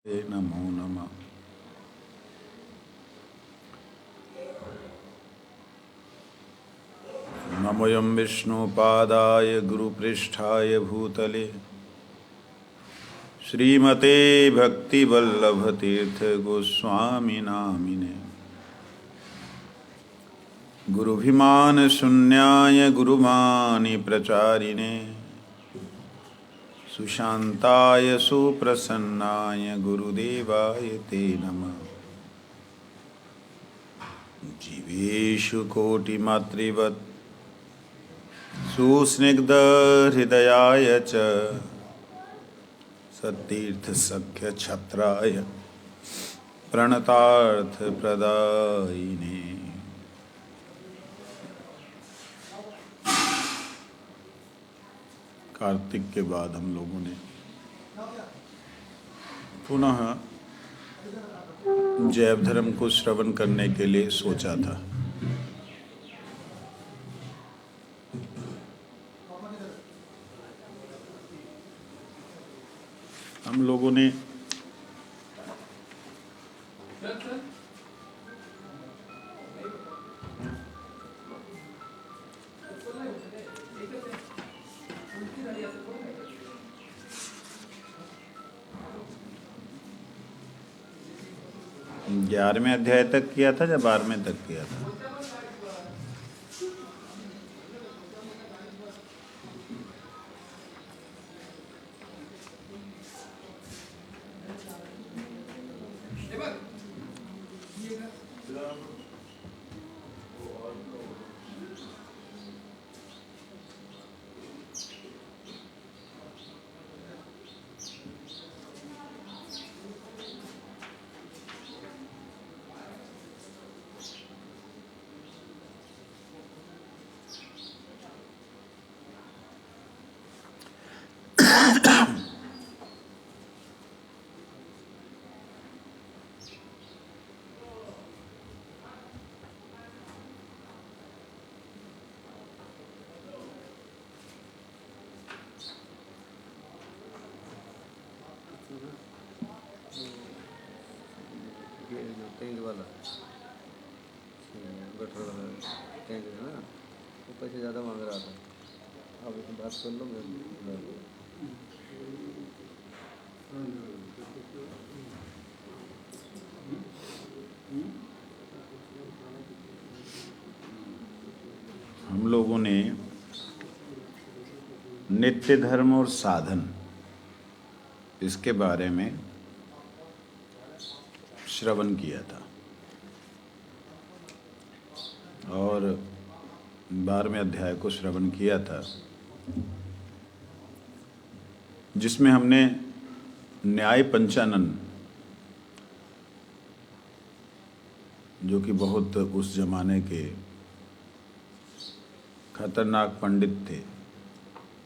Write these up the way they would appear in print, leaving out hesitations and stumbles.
नमो नमः। नमोऽयं विष्णुपादाय गुरुपृष्ठाय भूतले श्रीमते भक्तिवल्लभतीर्थगोस्वामिनामिने गुरुभिमानशून्याय गुरुमानि प्रचारिणे सुशान्ताय सुप्रसन्नाय गुरुदेवाय ते नमः। जीवेषु कोटिमातृवत् सुस्निग्धहृदयाय च सत्तीर्थसख्यछत्राय प्रणतार्थप्रदायिने कार्तिक के बाद हम लोगों ने पुनः जैव धर्म को श्रवण करने के लिए सोचा था। हम लोगों ने ग्यारहवें अध्याय तक किया था या 12वें तक किया था? टेंट वाला गटर वाला टेंट है ना, वो पैसे ज़्यादा मांग रहा था। आप इसमें बात कर लो, मैं हम लोगों ने नित्य धर्म और साधन इसके बारे में श्रवण किया था और 12वें अध्याय को श्रवण किया था, जिसमें हमने न्याय पंचानन, जो कि बहुत उस जमाने के खतरनाक पंडित थे,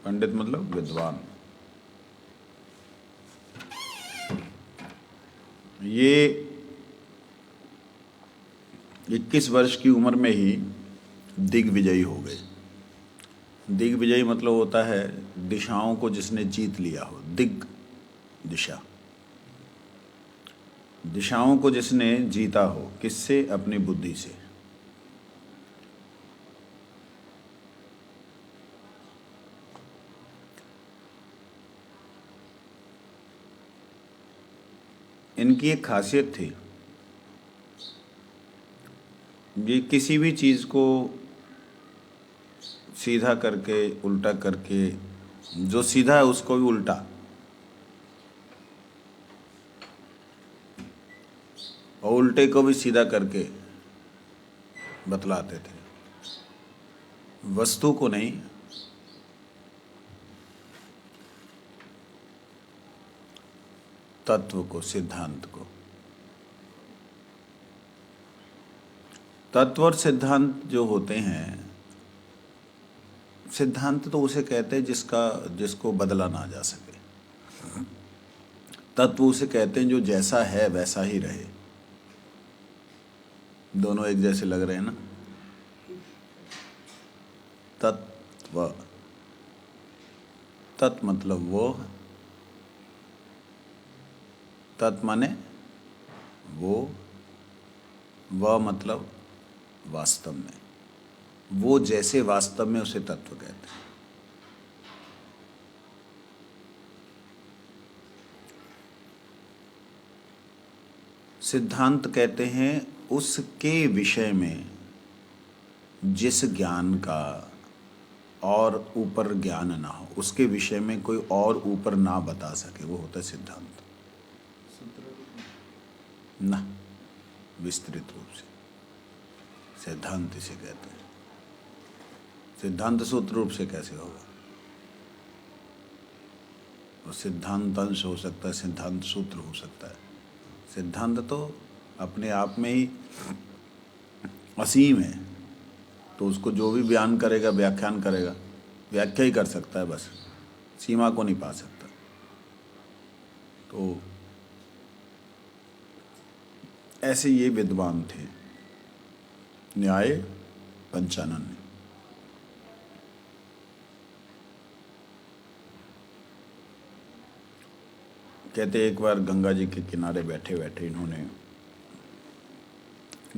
पंडित मतलब विद्वान, ये 21 वर्ष की उम्र में ही दिग्विजयी हो गए। दिग्विजयी मतलब होता है दिशाओं को जिसने जीत लिया हो। दिग दिशा, दिशाओं को जिसने जीता हो। किससे? अपनी बुद्धि से। इनकी एक खासियत थी, ये किसी भी चीज़ को सीधा करके उल्टा करके, जो सीधा है उसको भी उल्टा, और उल्टे को भी सीधा करके बतलाते थे। वस्तु को नहीं, तत्व को, सिद्धांत को। तत्व और सिद्धांत जो होते हैं, सिद्धांत तो उसे कहते हैं जिसको बदला ना जा सके। तत्व उसे कहते हैं जो जैसा है वैसा ही रहे। दोनों एक जैसे लग रहे हैं ना। तत्व, तत् मतलब वो, तत् माने वो, वह मतलब वास्तव में, वो जैसे वास्तव में उसे तत्व कहते हैं। सिद्धांत कहते हैं उसके विषय में जिस ज्ञान का और ऊपर ज्ञान ना हो, उसके विषय में कोई और ऊपर ना बता सके, वो होता है सिद्धांत। ना, विस्तृत रूप से सिद्धांत इसे कहते हैं। सिद्धांत सूत्र रूप से कैसे होगा? वो सिद्धांत अंश हो सकता है, सिद्धांत सूत्र हो सकता है। सिद्धांत तो अपने आप में ही असीम है, तो उसको जो भी बयान करेगा, व्याख्यान करेगा, व्याख्या ही कर सकता है, बस सीमा को नहीं पा सकता। तो ऐसे ये विद्वान थे न्याय पंचानन। कहते एक बार गंगा जी के किनारे बैठे बैठे इन्होंने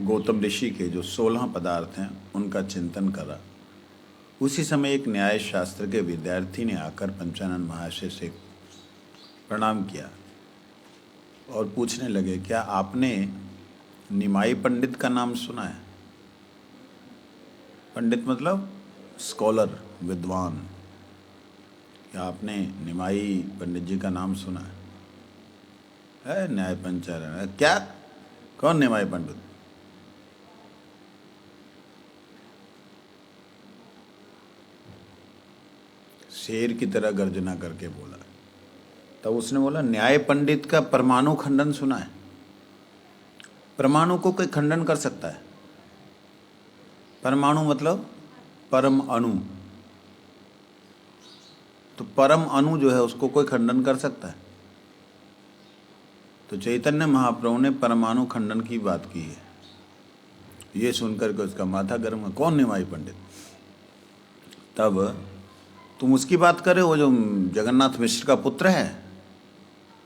गौतम ऋषि के जो 16 पदार्थ हैं उनका चिंतन करा। उसी समय एक न्याय शास्त्र के विद्यार्थी ने आकर पंचानन महाशय से प्रणाम किया और पूछने लगे, क्या आपने निमाई पंडित का नाम सुना है? पंडित मतलब स्कॉलर, विद्वान। क्या आपने निमाई पंडित जी का नाम सुना है? न्याय पंचानन। क्या? कौन निमाई पंडित? शेर की तरह गर्जना करके बोला। तब उसने बोला, न्याय पंडित का परमाणु खंडन सुना है? परमाणु को कोई खंडन कर सकता है? परमाणु मतलब परम अणु, तो परम अणु जो है उसको कोई खंडन कर सकता है? तो चैतन्य महाप्रभु ने परमाणु खंडन की बात की है। ये सुनकर के उसका माथा गर्म है। कौन निमाई पंडित? तब तुम उसकी बात कर रहे हो जो जगन्नाथ मिश्र का पुत्र है,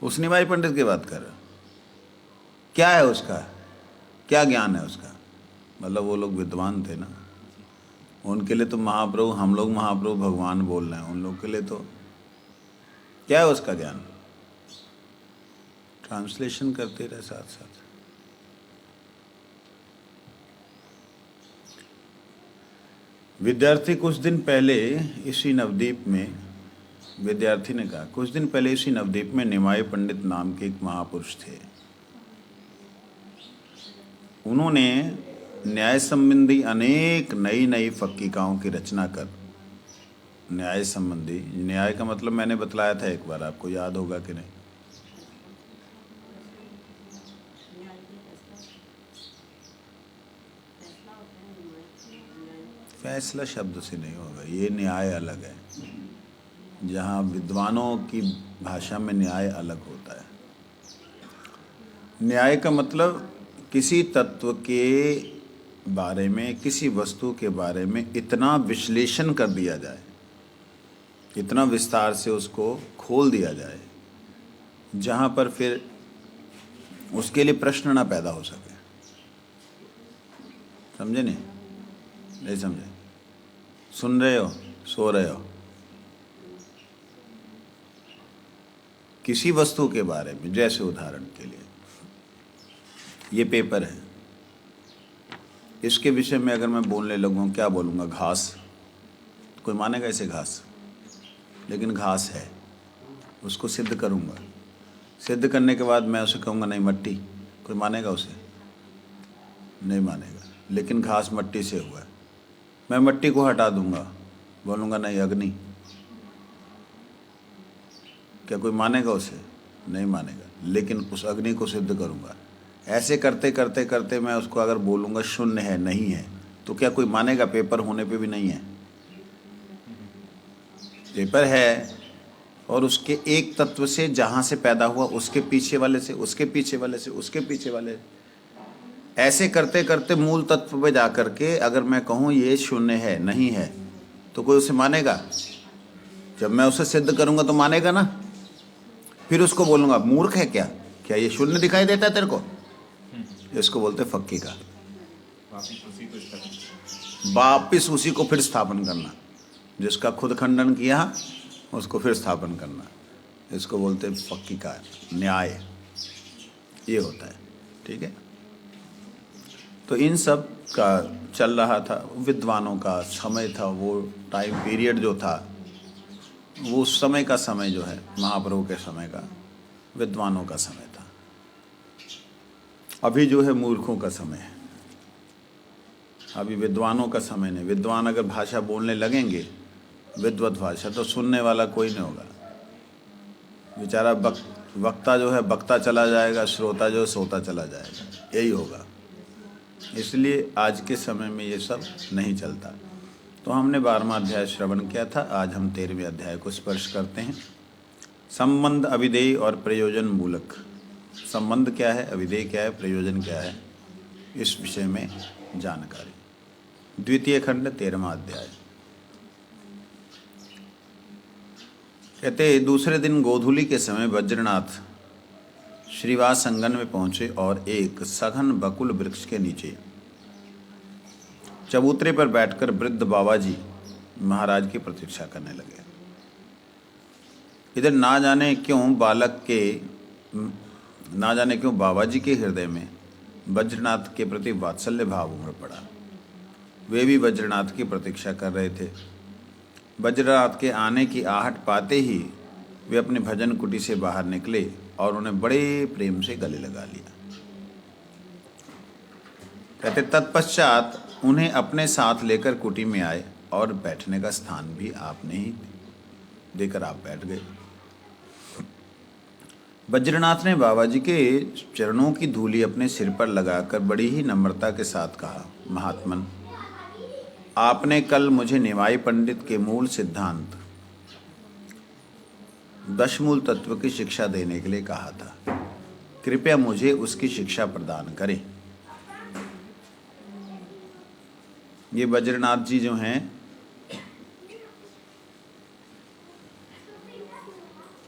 उस निमाई पंडित की बात कर रहे हो? क्या है उसका, क्या ज्ञान है उसका? मतलब वो लोग विद्वान थे ना, उनके लिए तो महाप्रभु, हम लोग महाप्रभु भगवान बोल रहे हैं, उन लोग के लिए तो क्या है उसका ज्ञान? ट्रांसलेशन करते रहे साथ साथ। विद्यार्थी कुछ दिन पहले इसी नवद्वीप में, विद्यार्थी ने कहा, कुछ दिन पहले इसी नवद्वीप में निमाई पंडित नाम के एक महापुरुष थे। उन्होंने न्याय संबंधी अनेक नई नई फक्किकाओं की रचना कर, न्याय संबंधी, न्याय का मतलब मैंने बतलाया था एक बार, आपको याद होगा कि नहीं? फैसला शब्द से नहीं होगा, ये न्याय अलग है। जहाँ विद्वानों की भाषा में न्याय अलग होता है। न्याय का मतलब किसी तत्व के बारे में, किसी वस्तु के बारे में इतना विश्लेषण कर दिया जाए, इतना विस्तार से उसको खोल दिया जाए, जहाँ पर फिर उसके लिए प्रश्न ना पैदा हो सके। समझे नहीं? नहीं समझे? सुन रहे हो, सो रहे हो? किसी वस्तु के बारे में, जैसे उदाहरण के लिए ये पेपर है, इसके विषय में अगर मैं बोलने लगूँ, क्या बोलूँगा? घास। कोई मानेगा इसे घास? लेकिन घास है, उसको सिद्ध करूँगा। सिद्ध करने के बाद मैं उसे कहूँगा नहीं मट्टी, कोई मानेगा उसे? नहीं मानेगा। लेकिन घास मट्टी से हुआ है। मैं मट्टी को हटा दूँगा, बोलूँगा नहीं अग्नि, क्या कोई मानेगा उसे? नहीं मानेगा। लेकिन उस अग्नि को सिद्ध करूँगा। ऐसे करते करते करते मैं उसको अगर बोलूँगा शून्य है, नहीं है, तो क्या कोई मानेगा? पेपर होने पे भी नहीं है। पेपर है और उसके एक तत्व से जहाँ से पैदा हुआ, उसके पीछे वाले से, उसके पीछे वाले से, उसके पीछे वाले, ऐसे करते करते मूल तत्व पे जा कर के अगर मैं कहूँ ये शून्य है, नहीं है, तो कोई उसे मानेगा? जब मैं उसे सिद्ध करूँगा तो मानेगा ना। फिर उसको बोलूँगा मूर्ख है क्या? क्या ये शून्य दिखाई देता है तेरे को? इसको बोलते फक्की का। वापिस उसी को फिर स्थापन करना, जिसका खुद खंडन किया उसको फिर स्थापन करना, इसको बोलते फक्की का न्याय। ये होता है, ठीक है। तो इन सब का चल रहा था, विद्वानों का समय था, वो टाइम पीरियड जो था, वो उस समय का समय जो है महाप्रभु के समय का विद्वानों का समय था। अभी जो है मूर्खों का समय है, अभी विद्वानों का समय नहीं। विद्वान अगर भाषा बोलने लगेंगे विद्वत भाषा, तो सुनने वाला कोई नहीं होगा। बेचारा वक्ता जो है बकता चला जाएगा, श्रोता जो है सोता चला जाएगा, यही होगा। इसलिए आज के समय में ये सब नहीं चलता। तो हमने 12वां अध्याय श्रवण किया था, आज हम 13वें अध्याय को स्पर्श करते हैं। संबंध, अभिधेय और प्रयोजन मूलक। संबंध क्या है, अभिधेय क्या है, प्रयोजन क्या है, इस विषय में जानकारी। द्वितीय खंड 13वां अध्याय। कहते दूसरे दिन गोधूली के समय वज्रनाथ श्रीवास संगन में पहुंचे और एक सघन बकुल वृक्ष के नीचे चबूतरे पर बैठकर वृद्ध बाबा जी महाराज की प्रतीक्षा करने लगे। इधर ना जाने क्यों बाबा जी के हृदय में वज्रनाथ के प्रति वात्सल्य भाव उमड़ पड़ा। वे भी वज्रनाथ की प्रतीक्षा कर रहे थे। वज्रनाथ के आने की आहट पाते ही वे अपने भजन कुटी से बाहर निकले और उन्हें बड़े प्रेम से गले लगा लिया। कहते तत्पश्चात उन्हें अपने साथ लेकर कुटी में आए और बैठने का स्थान भी आपने ही देकर आप बैठ गए। वज्रनाथ ने बाबा जी के चरणों की धूली अपने सिर पर लगाकर बड़ी ही नम्रता के साथ कहा, महात्मन, आपने कल मुझे निमाई पंडित के मूल सिद्धांत दशमूल तत्व की शिक्षा देने के लिए कहा था। कृपया मुझे उसकी शिक्षा प्रदान करें। ये वज्रनाथ जी जो हैं,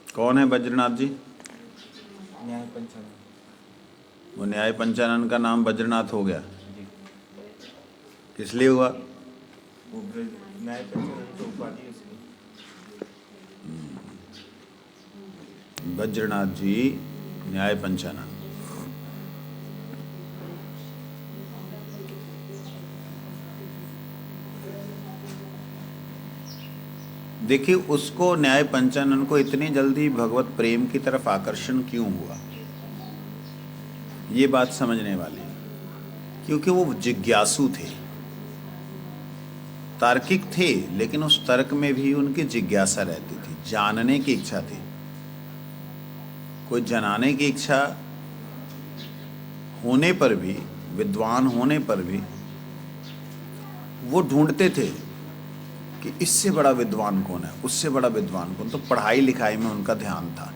कौन है वज्रनाथ जी? न्याय पंचानन। वो न्याय पंचानन का नाम वज्रनाथ हो गया, किस लिए हुआ? वो न्याय पंचानन तो उपाधि इसलिए। वज्रनाथ जी न्याय पंचानन। देखिए, उसको न्याय पंचानन को इतनी जल्दी भगवत प्रेम की तरफ आकर्षण क्यों हुआ, ये बात समझने वाली है। क्योंकि वो जिज्ञासु थे, तार्किक थे, लेकिन उस तर्क में भी उनकी जिज्ञासा रहती थी, जानने की इच्छा थी। कोई जनाने की इच्छा होने पर भी, विद्वान होने पर भी वो ढूंढते थे कि इससे बड़ा विद्वान कौन है, उससे बड़ा विद्वान कौन। तो पढ़ाई लिखाई में उनका ध्यान था।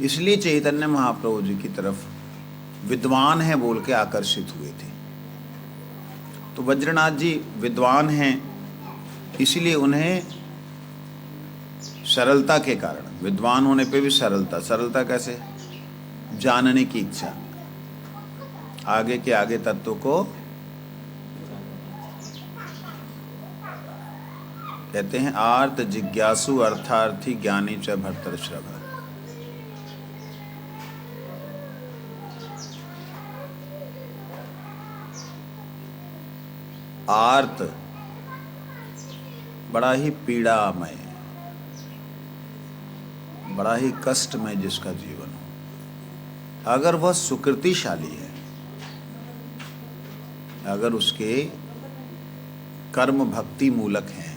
इसलिए चैतन्य महाप्रभु जी की तरफ विद्वान है बोल के आकर्षित हुए थे। तो वज्रनाथ जी विद्वान हैं, इसलिए उन्हें सरलता के कारण, विद्वान होने पे भी सरलता कैसे? जानने की इच्छा, आगे के आगे तत्व को कहते हैं आर्त जिज्ञासु अर्थार्थी ज्ञानी च भर्तृश्रभ। आर्त बड़ा ही पीड़ामय, बड़ा ही कष्टमय जिसका जीवन हो, अगर वह सुकृतिशाली है, अगर उसके कर्म भक्ति मूलक हैं,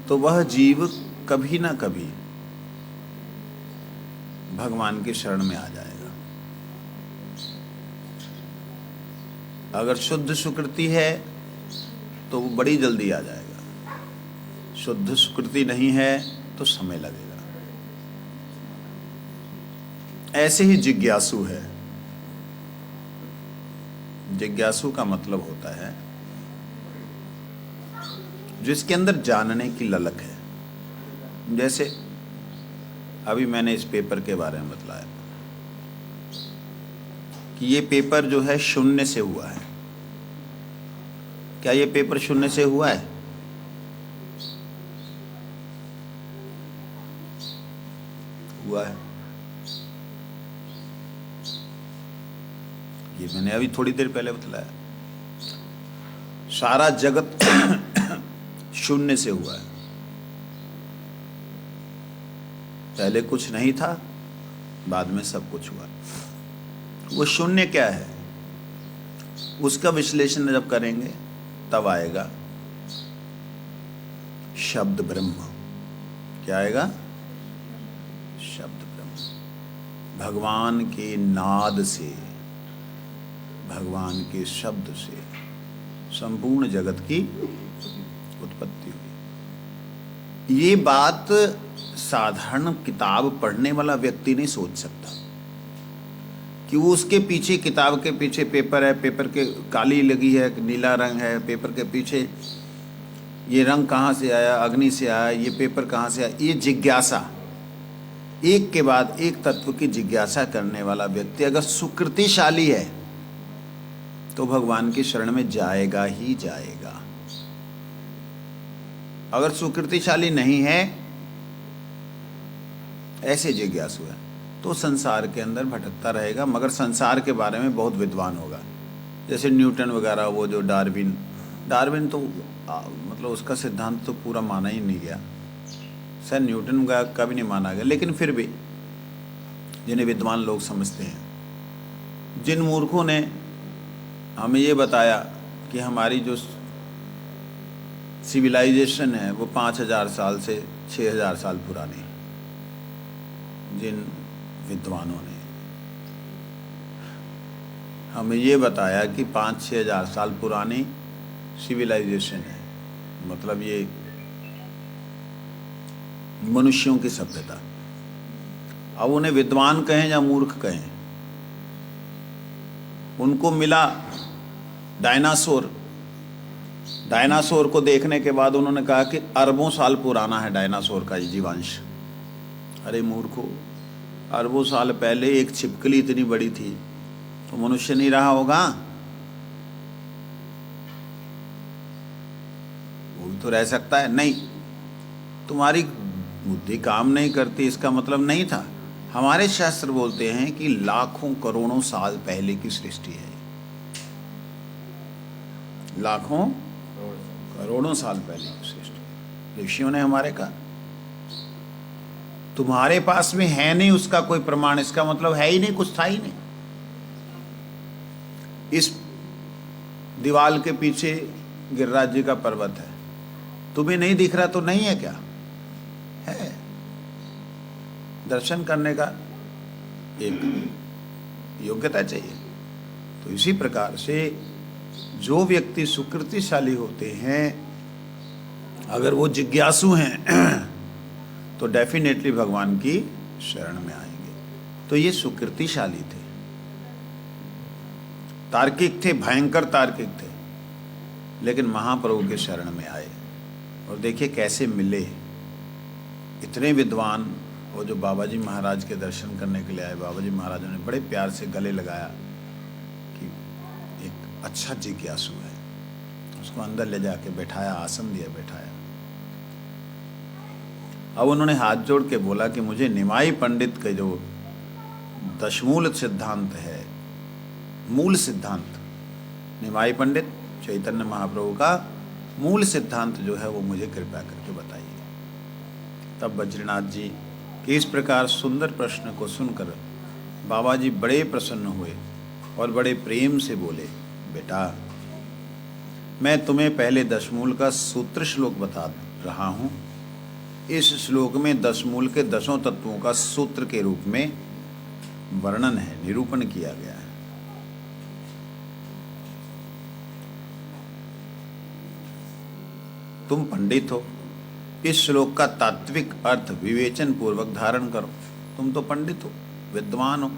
तो वह जीव कभी ना कभी भगवान की शरण में आ जाएगा। अगर शुद्ध सुकृति है तो वो बड़ी जल्दी आ जाएगा, शुद्ध सुकृति नहीं है तो समय लगेगा। ऐसे ही जिज्ञासु है। जिज्ञासु का मतलब होता है जिसके अंदर जानने की ललक है। जैसे अभी मैंने इस पेपर के बारे में बतलाया कि ये पेपर जो है शून्य से हुआ है। क्या ये पेपर शून्य से हुआ है? हुआ है। ये मैंने अभी थोड़ी देर पहले बतलाया। सारा जगत शून्य से हुआ है। पहले कुछ नहीं था, बाद में सब कुछ हुआ। वो शून्य क्या है, उसका विश्लेषण जब करेंगे तब आएगा शब्द ब्रह्म। क्या आएगा? शब्द ब्रह्म। भगवान के नाद से, भगवान के शब्द से संपूर्ण जगत की उत्पत्ति हुई। ये बात साधारण किताब पढ़ने वाला व्यक्ति नहीं सोच सकता कि वो उसके पीछे, किताब के पीछे पेपर है, पेपर के काली लगी है, नीला रंग है, पेपर के पीछे ये रंग कहाँ से आया, अग्नि से आया, ये पेपर कहाँ से आया। ये जिज्ञासा, एक के बाद एक तत्व की जिज्ञासा करने वाला व्यक्ति अगर सुकृतिशाली है तो भगवान की शरण में जाएगा ही जाएगा। अगर सुकृतिशाली नहीं है, ऐसे जिज्ञासु है, तो संसार के अंदर भटकता रहेगा, मगर संसार के बारे में बहुत विद्वान होगा। जैसे न्यूटन वगैरह, वो जो डार्विन तो मतलब उसका सिद्धांत तो पूरा माना ही नहीं गया, शायद न्यूटन का भी नहीं माना गया, लेकिन फिर भी जिन्हें विद्वान लोग समझते हैं। जिन मूर्खों ने हमें ये बताया कि हमारी जो सिविलाइजेशन है वो 5000 साल से 6000 साल पुरानी है, जिन विद्वानों ने हमें ये बताया कि 5-6 हजार साल पुरानी सिविलाइजेशन है, मतलब ये मनुष्यों की सभ्यता। अब उन्हें विद्वान कहें या मूर्ख कहें, उनको मिला डायनासोर। डायनासोर को देखने के बाद उन्होंने कहा कि अरबों साल पुराना है डायनासोर का जीवांश। अरे मूर्खो, अरबों साल पहले एक छिपकली इतनी बड़ी थी तो मनुष्य नहीं रहा होगा? वो भी तो रह सकता है। नहीं, तुम्हारी बुद्धि काम नहीं करती इसका मतलब नहीं था। हमारे शास्त्र बोलते हैं कि लाखों करोड़ों साल पहले की सृष्टि है। लाखों करोड़ों साल पहले की सृष्टि ऋषियों ने हमारे कहा। तुम्हारे पास में है नहीं उसका कोई प्रमाण, इसका मतलब है ही नहीं, कुछ था ही नहीं। इस दीवाल के पीछे गिरिराज जी का पर्वत है, तुम्हें नहीं दिख रहा तो नहीं है क्या? है। दर्शन करने का एक योग्यता चाहिए। तो इसी प्रकार से जो व्यक्ति सुकृतिशाली होते हैं, अगर वो जिज्ञासु हैं तो डेफिनेटली भगवान की शरण में आएंगे। तो ये सुकृतिशाली थे, तार्किक थे, भयंकर तार्किक थे, लेकिन महाप्रभु के शरण में आए। और देखिए कैसे मिले इतने विद्वान। वो जो बाबा जी महाराज के दर्शन करने के लिए आए, बाबा जी महाराजों ने बड़े प्यार से गले लगाया कि एक अच्छा जिज्ञासु है। उसको अंदर ले जाके बैठाया, आसन दिया, बैठाया। अब उन्होंने हाथ जोड़ के बोला कि मुझे निमाई पंडित के जो दशमूल सिद्धांत है, मूल सिद्धांत, निमाई पंडित चैतन्य महाप्रभु का मूल सिद्धांत जो है वो मुझे कृपया करके बताइए। तब बद्रीनाथ जी के इस प्रकार सुंदर प्रश्न को सुनकर बाबा जी बड़े प्रसन्न हुए और बड़े प्रेम से बोले, बेटा मैं तुम्हें पहले दशमूल का सूत्र श्लोक बता रहा हूँ। इस श्लोक में दशमूल के 10 तत्वों का सूत्र के रूप में वर्णन है, निरूपण किया गया है। तुम पंडित हो, इस श्लोक का तात्विक अर्थ विवेचन पूर्वक धारण करो। तुम तो पंडित हो, विद्वान हो,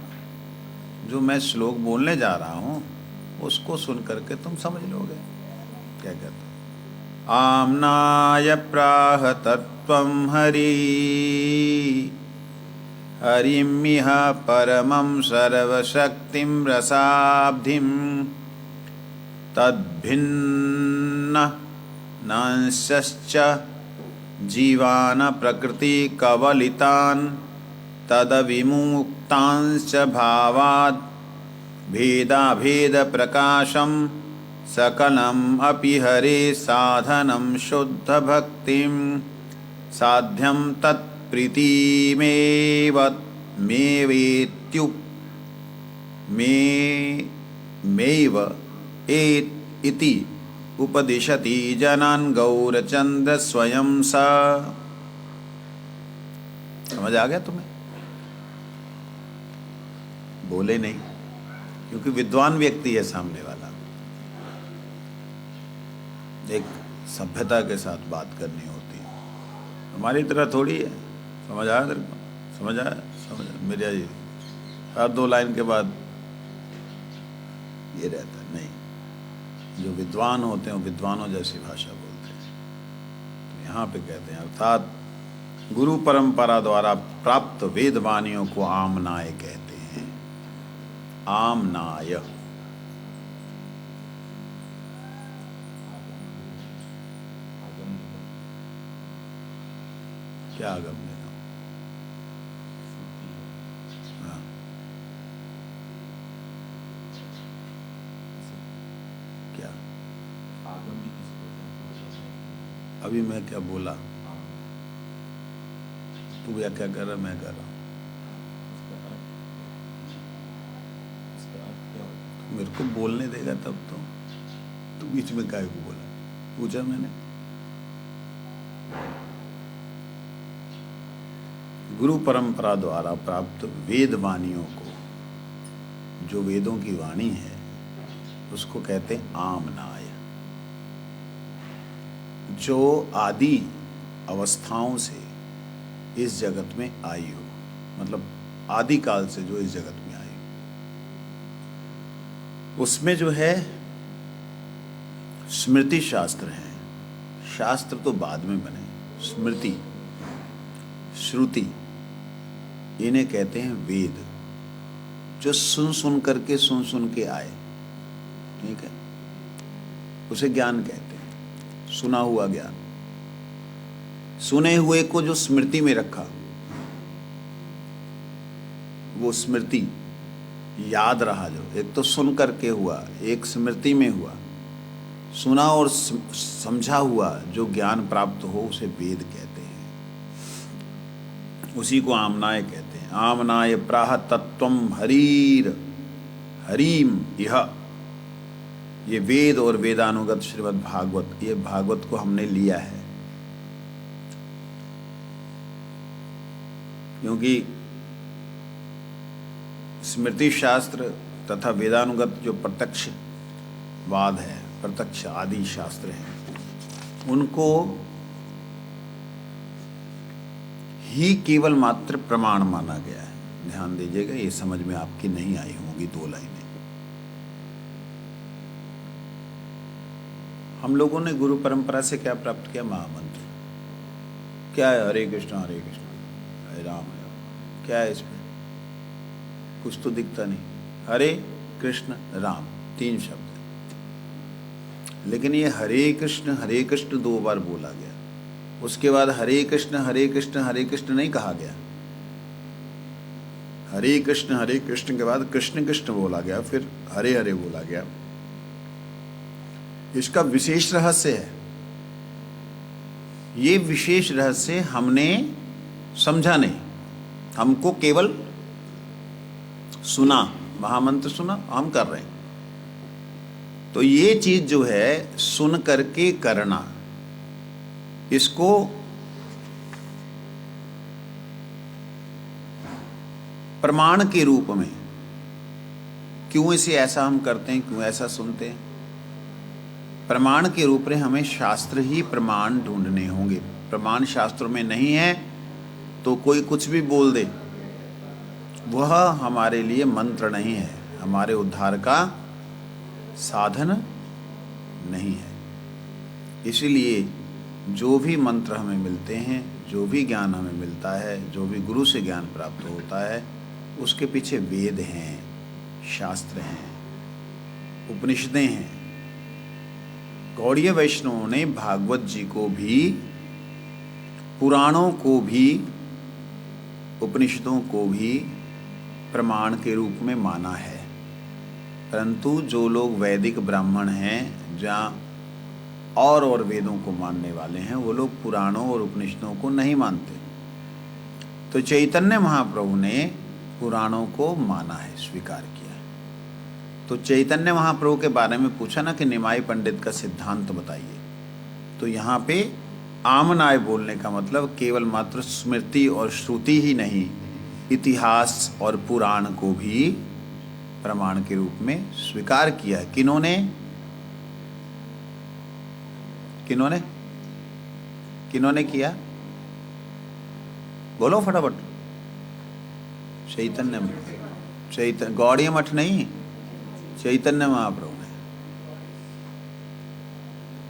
जो मैं श्लोक बोलने जा रहा हूँ उसको सुन करके तुम समझ लोगे। क्या कहते हो? आम्नाय प्राह तत्वं हरि हरिमिह परमं सर्वशक्तिं रसाब्धिं तद्भिन्नंश्च जीवान् प्रकृतिकवलितान् तदविमुक्तांश्च भावात् भेदाभेदप्रकाशं सकलम् अपि हरे साधनं शुद्धभक्तिं साध्यं तत्प्रीतिमेव मेवेत्यु मेव इति उपदिशति जनान् गौरचंद्र स्वयं सा। समझ आ गया तुम्हें? बोले नहीं, क्योंकि विद्वान व्यक्ति है सामने वाला, एक सभ्यता के साथ बात करनी होती है, हमारी तरह थोड़ी है। समझ आया तेरे को? समझ आया? समझ आया मेरा जी? हर 2 लाइन के बाद ये रहता है नहीं, जो विद्वान होते हैं वो विद्वानों जैसी भाषा बोलते हैं। तो यहाँ पे कहते हैं अर्थात गुरु परंपरा द्वारा प्राप्त वेद वाणियों को आमनाय कहते हैं। आमनाय क्या आगम्य? हाँ, क्या अभी मैं क्या बोला? तू क्या क्या कर रहा, मैं कर रहा हूँ। मेरे को बोलने देगा तब तो। तू बीच में काय को बोला? पूछा मैंने। गुरु परंपरा द्वारा प्राप्त वेद वाणियों को, जो वेदों की वाणी है, उसको कहते हैं आमनाय। जो आदि अवस्थाओं से इस जगत में आई हो, मतलब आदि काल से जो इस जगत में आई हो, उसमें जो है स्मृति शास्त्र हैं। शास्त्र तो बाद में बने, स्मृति श्रुति इन्हें कहते हैं वेद। जो सुन सुन के आए, ठीक है, उसे ज्ञान कहते हैं, सुना हुआ ज्ञान। सुने हुए को जो स्मृति में रखा, वो स्मृति याद रहा। जो एक तो सुन करके हुआ, एक स्मृति में हुआ। सुना और समझा हुआ जो ज्ञान प्राप्त हो उसे वेद कहते हैं। उसी को आमनाय कहते हैं। आमनाय प्राह तत्वम हरीर हरीम यह। ये वेद और वेदानुगत श्रीमद् भागवत, ये भागवत को हमने लिया है, क्योंकि स्मृति शास्त्र तथा वेदानुगत जो प्रत्यक्ष वाद है, प्रत्यक्ष आदि शास्त्र हैं, उनको ही केवल मात्र प्रमाण माना गया है। ध्यान दीजिएगा, ये समझ में आपकी नहीं आई होंगी 2 लाइनें। हम लोगों ने गुरु परंपरा से क्या प्राप्त किया? महामंत्र। क्या है? हरे कृष्ण हरे राम। क्या है इसमें? कुछ तो दिखता नहीं। हरे कृष्ण राम 3 शब्द है, लेकिन ये हरे कृष्ण 2 बार बोला गया। उसके बाद हरे कृष्ण नहीं कहा गया। हरे कृष्ण के बाद कृष्ण कृष्ण बोला गया, फिर हरे हरे बोला गया। इसका विशेष रहस्य है। ये विशेष रहस्य हमने समझा नहीं, हमको केवल सुना, महामंत्र सुना, हम कर रहे हैं। तो ये चीज जो है सुन करके करना, इसको प्रमाण के रूप में, क्यों इसे ऐसा हम करते हैं, क्यों ऐसा सुनते हैं, प्रमाण के रूप में हमें शास्त्र ही प्रमाण ढूंढने होंगे। प्रमाण शास्त्रों में नहीं है तो कोई कुछ भी बोल दे, वह हमारे लिए मंत्र नहीं है, हमारे उद्धार का साधन नहीं है। इसीलिए जो भी मंत्र हमें मिलते हैं, जो भी ज्ञान हमें मिलता है, जो भी गुरु से ज्ञान प्राप्त होता है, उसके पीछे वेद हैं, शास्त्र हैं, उपनिषदें हैं। गौड़ीय वैष्णवों ने भागवत जी को भी, पुराणों को भी, उपनिषदों को भी प्रमाण के रूप में माना है। परंतु जो लोग वैदिक ब्राह्मण हैं, जहाँ और वेदों को मानने वाले हैं, वो लोग पुराणों और उपनिषदों को नहीं मानते। तो चैतन्य महाप्रभु ने पुराणों को माना है, स्वीकार किया है। तो चैतन्य महाप्रभु के बारे में पूछा ना कि निमाई पंडित का सिद्धांत बताइए, तो यहाँ पे आमनाय बोलने का मतलब केवल मात्र स्मृति और श्रुति ही नहीं, इतिहास और पुराण को भी प्रमाण के रूप में स्वीकार किया है। किन्होंने किन्होंने किन्होंने किया? बोलो फटाफट। चैतन्य गौड़ीय मठ नहीं, चैतन्य महाप्रभु ने।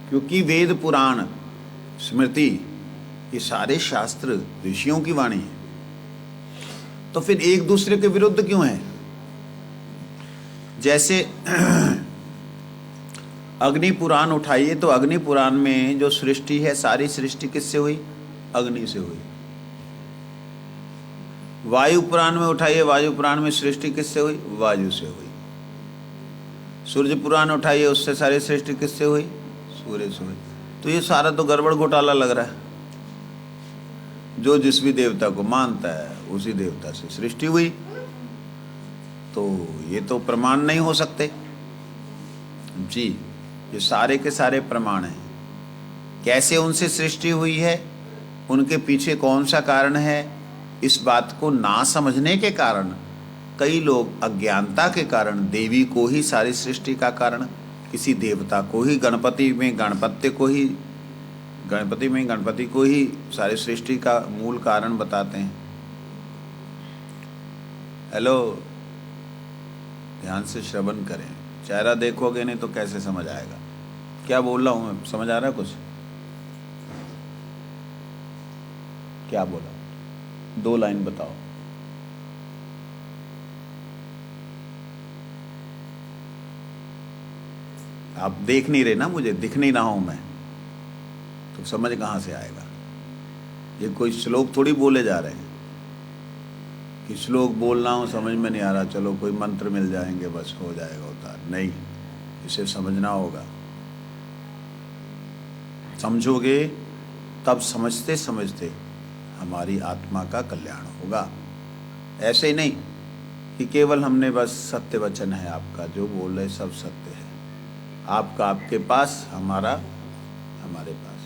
क्योंकि वेद, पुराण, स्मृति, ये सारे शास्त्र ऋषियों की वाणी है, तो फिर एक दूसरे के विरुद्ध क्यों है? जैसे अग्नि पुराण उठाइए, तो अग्नि पुराण में जो सृष्टि है, सारी सृष्टि किससे हुई? अग्नि से हुई। वायु पुराण में उठाइए, वायु पुराण में सृष्टि किससे हुई? वायु से हुई। सूर्य पुराण उठाइए, उससे सारी सृष्टि किससे हुई? सूर्य से हुई। तो ये सारा तो गड़बड़ घोटाला लग रहा है। जो जिस भी देवता को मानता है, उसी देवता से सृष्टि हुई, तो ये तो प्रमाण नहीं हो सकते जी। ये सारे के सारे प्रमाण हैं। कैसे उनसे सृष्टि हुई है, उनके पीछे कौन सा कारण है, इस बात को ना समझने के कारण कई लोग अज्ञानता के कारण देवी को ही सारी सृष्टि का कारण, किसी देवता को ही, गणपति में गणपति को ही सारी सृष्टि का मूल कारण बताते हैं। हेलो, ध्यान से श्रवण करें। चेहरा देखोगे नहीं तो कैसे समझ आएगा क्या बोल रहा हूं मैं? समझ आ रहा है कुछ? क्या बोला? 2 लाइन बताओ। आप देख नहीं रहे ना, मुझे दिख नहीं रहा हूं मैं, तो समझ कहां से आएगा? ये कोई श्लोक थोड़ी बोले जा रहे हैं कि श्लोक बोल रहा हूं, समझ में नहीं आ रहा, चलो कोई मंत्र मिल जाएंगे, बस हो जाएगा उतार। नहीं, इसे समझना होगा। समझोगे तब समझते समझते हमारी आत्मा का कल्याण होगा। ऐसे ही नहीं कि केवल हमने बस सत्य वचन है आपका, जो बोल रहे सब सत्य है, आपका आपके पास, हमारा हमारे पास,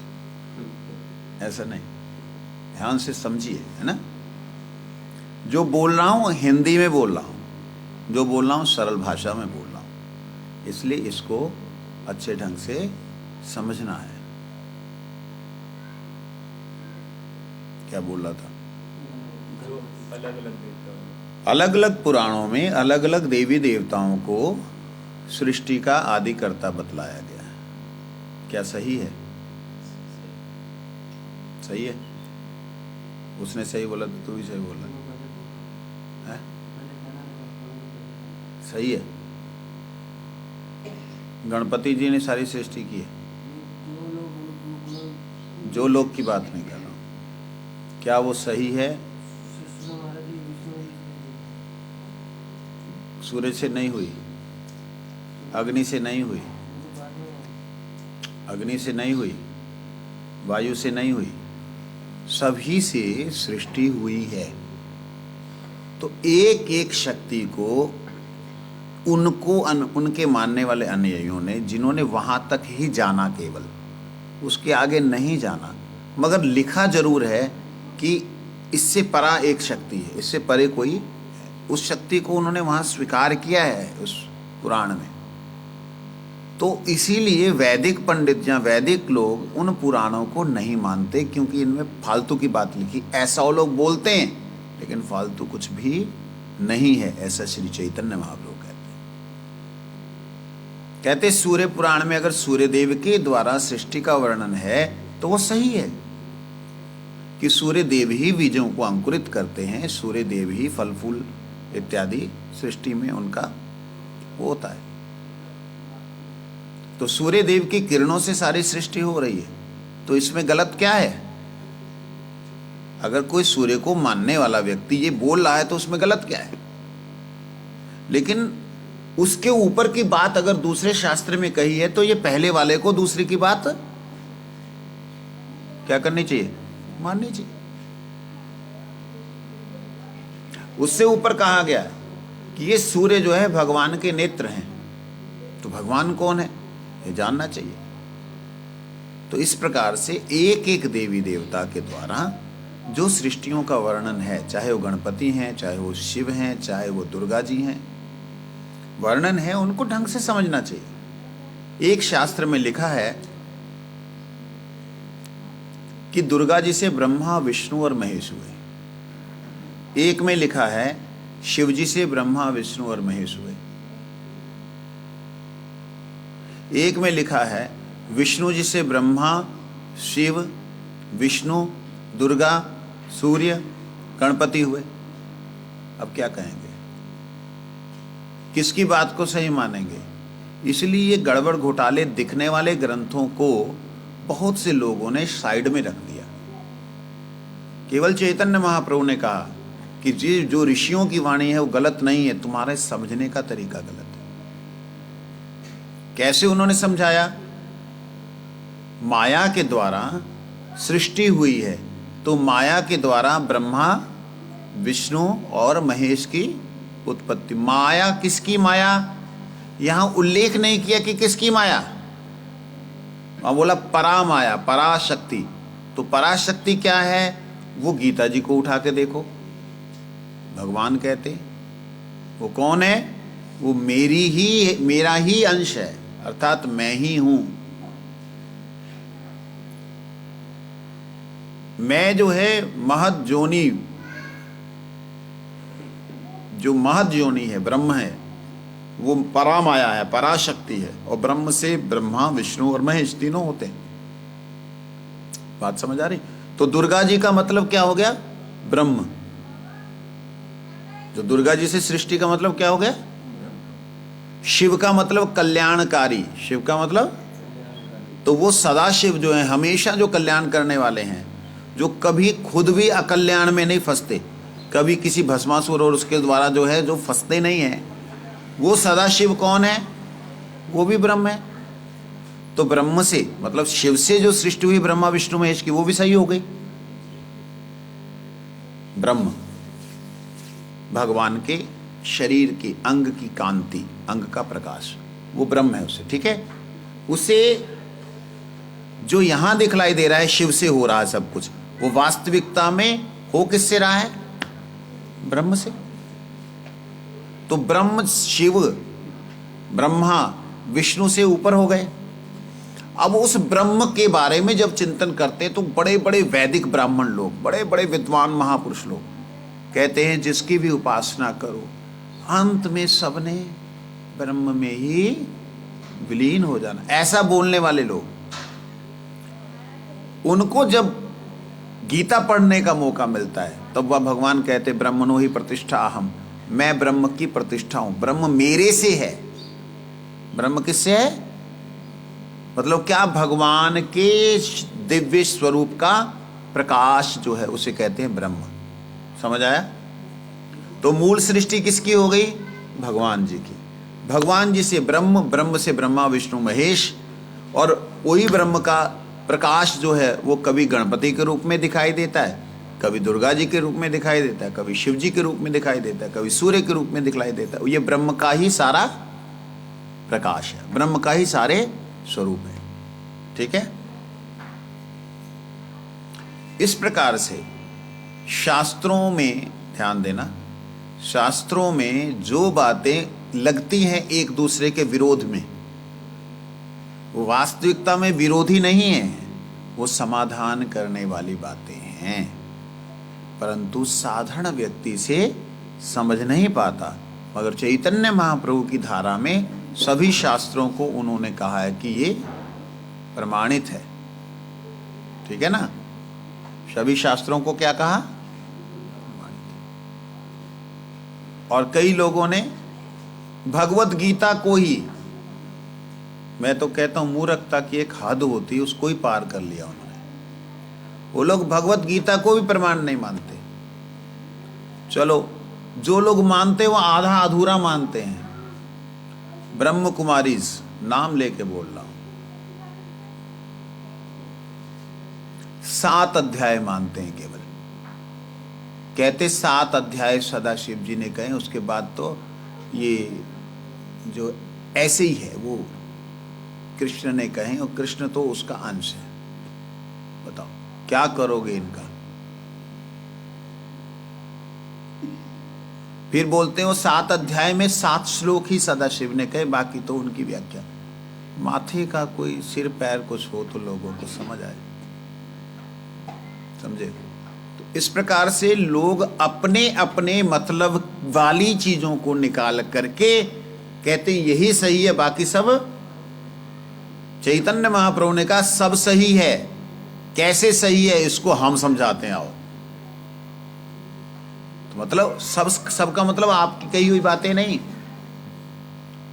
ऐसा नहीं। ध्यान से समझिए, है ना। जो बोल रहा हूँ हिंदी में बोल रहा हूँ, जो बोल रहा हूँ सरल भाषा में बोल रहा हूँ, इसलिए इसको अच्छे ढंग से समझना है। क्या बोल रहा था? अलग अलग पुराणों में अलग अलग देवी देवताओं को सृष्टि का आदिकर्ता बतलाया गया है। क्या सही है? सही है? उसने सही बोला तो तू भी सही बोला है? सही है। गणपति जी ने सारी सृष्टि की है। जो लोग की बात नहीं कर रहा हूं, क्या वो सही है? सूरज से नहीं हुई, अग्नि से नहीं हुई, अग्नि से नहीं हुई, वायु से नहीं हुई, सभी से सृष्टि हुई है। तो एक एक शक्ति को उनको उनके मानने वाले अनुयायियों ने, जिन्होंने वहां तक ही जाना, केवल उसके आगे नहीं जाना, मगर लिखा जरूर है कि इससे परा एक शक्ति है, इससे परे कोई, उस शक्ति को उन्होंने वहां स्वीकार किया है उस पुराण में। तो इसीलिए वैदिक पंडित या वैदिक लोग उन पुराणों को नहीं मानते, क्योंकि इनमें फालतू की बात लिखी। ऐसा वो लोग बोलते हैं, लेकिन फालतू कुछ भी नहीं है, ऐसा श्री चैतन्य महाप्रभु कहते सूर्य पुराण में अगर सूर्य देव के द्वारा सृष्टि का वर्णन है तो वो सही है, कि सूर्य देव ही बीजों को अंकुरित करते हैं, सूर्य देव ही फल फूल इत्यादि सृष्टि में उनका वो होता है। तो सूर्य देव की किरणों से सारी सृष्टि हो रही है, तो इसमें गलत क्या है? अगर कोई सूर्य को मानने वाला व्यक्ति ये बोल रहा है तो उसमें गलत क्या है? लेकिन उसके ऊपर की बात अगर दूसरे शास्त्र में कही है तो ये पहले वाले को दूसरे की बात क्या करनी चाहिए? माननी चाहिए। उससे ऊपर कहा गया कि ये सूर्य जो है भगवान के नेत्र हैं, तो भगवान कौन है ये जानना चाहिए। तो इस प्रकार से एक एक देवी देवता के द्वारा जो सृष्टियों का वर्णन है, चाहे वो गणपति हैं, चाहे वो शिव हैं, चाहे वो दुर्गा जी हैं, वर्णन है, उनको ढंग से समझना चाहिए। एक शास्त्र में लिखा है कि दुर्गा जी से ब्रह्मा विष्णु और महेश हुए। एक में लिखा है शिव जी से ब्रह्मा विष्णु और महेश हुए। एक में लिखा है विष्णु जी से ब्रह्मा शिव विष्णु दुर्गा सूर्य गणपति हुए। अब क्या कहेंगे? किसकी बात को सही मानेंगे? इसलिए ये गड़बड़ घोटाले दिखने वाले ग्रंथों को बहुत से लोगों ने साइड में रख दिया। केवल चैतन्य महाप्रभु ने कहा कि जो ऋषियों की वाणी है वो गलत नहीं है, तुम्हारे समझने का तरीका गलत है। कैसे उन्होंने समझाया? माया के द्वारा सृष्टि हुई है, तो माया के द्वारा ब्रह्मा विष्णु और महेश की उत्पत्ति। माया किसकी माया? यहां उल्लेख नहीं किया कि किसकी माया, वहां बोला परा माया, पराशक्ति। तो पराशक्ति क्या है? वो गीता जी को उठा के देखो, भगवान कहते वो कौन है? वो मेरा ही अंश है, अर्थात मैं ही हूं। मैं जो है महद जोनी, जो महद योनि है ब्रह्म है, वो परामाया है, पराशक्ति है, और ब्रह्म से ब्रह्मा विष्णु और महेश तीनों होते हैं। बात समझ आ रही? तो दुर्गा जी का मतलब क्या हो गया? ब्रह्म। जो दुर्गा जी से सृष्टि का मतलब क्या हो गया? शिव का मतलब कल्याणकारी। शिव का मतलब, तो वो सदाशिव जो है, हमेशा जो कल्याण करने वाले हैं, जो कभी खुद भी अकल्याण में नहीं फंसते, कभी किसी भस्मासुर और उसके द्वारा जो है जो फंसते नहीं है, वो सदाशिव कौन है? वो भी ब्रह्म है। तो ब्रह्म से मतलब शिव से जो सृष्टि हुई ब्रह्मा विष्णु महेश की, वो भी सही हो गई। ब्रह्म भगवान के शरीर की अंग की कांति, अंग का प्रकाश, वो ब्रह्म है उसे, ठीक है। उसे जो यहां दिखलाई दे रहा है शिव से हो रहा है सब कुछ, वो वास्तविकता में हो किससे रहा है? ब्रह्म से। तो ब्रह्म शिव ब्रह्मा विष्णु से ऊपर हो गए। अब उस ब्रह्म के बारे में जब चिंतन करते तो बड़े बड़े वैदिक ब्राह्मण लोग, बड़े बड़े विद्वान महापुरुष लोग कहते हैं जिसकी भी उपासना करो अंत में सबने ब्रह्म में ही विलीन हो जाना। ऐसा बोलने वाले लोग, उनको जब गीता पढ़ने का मौका मिलता है तब वह भगवान कहते ब्रह्मणो ही प्रतिष्ठा अहम, मैं ब्रह्म की प्रतिष्ठा हूं, ब्रह्म मेरे से है। ब्रह्म किससे है? मतलब क्या? भगवान के दिव्य स्वरूप का प्रकाश जो है उसे कहते हैं ब्रह्म। समझ आया? तो मूल सृष्टि किसकी हो गई? भगवान जी की। भगवान जी से ब्रह्म, ब्रह्म से ब्रह्मा विष्णु महेश, और वही ब्रह्म का प्रकाश जो है वो कभी गणपति के रूप में दिखाई देता है, कभी दुर्गा जी के रूप में दिखाई देता है, कभी शिव जी के रूप में दिखाई देता है, कभी सूर्य के रूप में दिखाई देता है। ये ब्रह्म का ही सारा प्रकाश है, ब्रह्म का ही सारे स्वरूप है, ठीक है। इस प्रकार से शास्त्रों में ध्यान देना, शास्त्रों में जो बातें लगती हैं एक दूसरे के विरोध में, वो वास्तविकता में विरोधी नहीं है, वो समाधान करने वाली बातें हैं, परंतु साधारण व्यक्ति से समझ नहीं पाता। मगर चैतन्य महाप्रभु की धारा में सभी शास्त्रों को उन्होंने कहा है कि ये प्रमाणित है, ठीक है ना। सभी शास्त्रों को क्या कहा? और कई लोगों ने भगवत गीता को ही, मैं तो कहता हूं मूर्खता की एक हद होती है, उसको ही पार कर लिया उन्होंने। वो लोग भगवत गीता को भी प्रमाण नहीं मानते। चलो, जो लोग मानते वो आधा अधूरा मानते हैं। ब्रह्म कुमारीज नाम लेके बोल रहा हूं, 7 अध्याय मानते हैं केवल। कहते 7 अध्याय सदाशिव जी ने कहे, उसके बाद तो ये जो ऐसे ही है वो कृष्ण ने कहे, और कृष्ण तो उसका अंश है। बताओ क्या करोगे इनका? फिर बोलते हैं वो 7 अध्याय में 7 श्लोक ही सदाशिव ने कहे, बाकी तो उनकी व्याख्या। माथे का कोई सिर पैर कुछ हो तो लोगों को समझ आए, समझे? तो इस प्रकार से लोग अपने अपने मतलब वाली चीजों को निकाल करके कहते हैं यही सही है, बाकी सब। चैतन्य महाप्रभु ने कहा सब सही है। कैसे सही है इसको हम समझाते हैं, आओ। तो मतलब सबका मतलब आपकी कही हुई बातें नहीं,